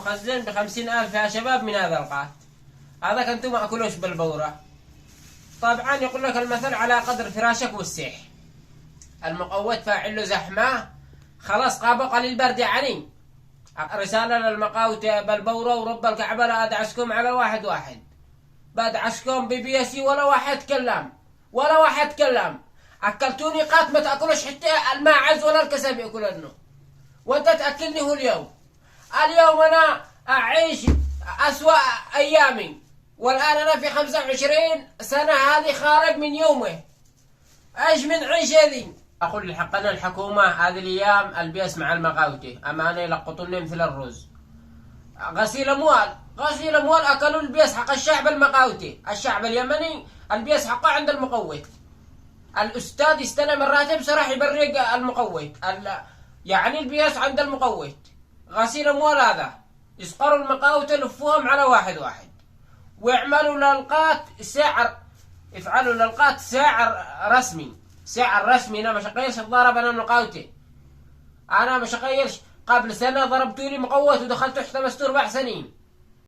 مخزن ب50,000 يا شباب من هذا القات. هذا كنتم ما أكلوش بالبورة. طبعا يقول لك المثل على قدر فراشك والسيح. المقوت فاعل له زحمة خلاص قاب قليل برد يعني. رسالة للمقاوت بالبورة ورب الكعبة لا أدعسكم على واحد واحد. بدعسكم ببيسي ولا واحد كلام ولا واحد كلام. أكلتوني قات ما تأكلوش حتى الماعز ولا الكسب يأكلنه. وأنت تأكلني هو اليوم. اليوم أنا أعيش أسوأ أيامي. والآن أنا في 25 سنة هذه خارج من يومه. ايش من عيش هذي؟ اقول الحق انا الحكومة هذه الايام البيس مع المقاوتة امانة يلقطوني مثل الرز. غسيل اموال اكلوا البيس حق الشعب المقاوتة. الشعب اليمني البيس حقه عند المقوت. الاستاذ يستلم الراتب سراح يبرق المقوت. يعني البيس عند المقوت. غسيل اموال هذا يسقروا المقاوتة يلفوهم على واحد واحد. ويعملوا للقات سعر. يفعلوا للقات سعر رسمي. انا ما شقيلش الضرب انا مقاوتي. انا ما شقيلش قبل سنة ضربتوا لي مقوت ودخلت احتبستوا 4 سنين.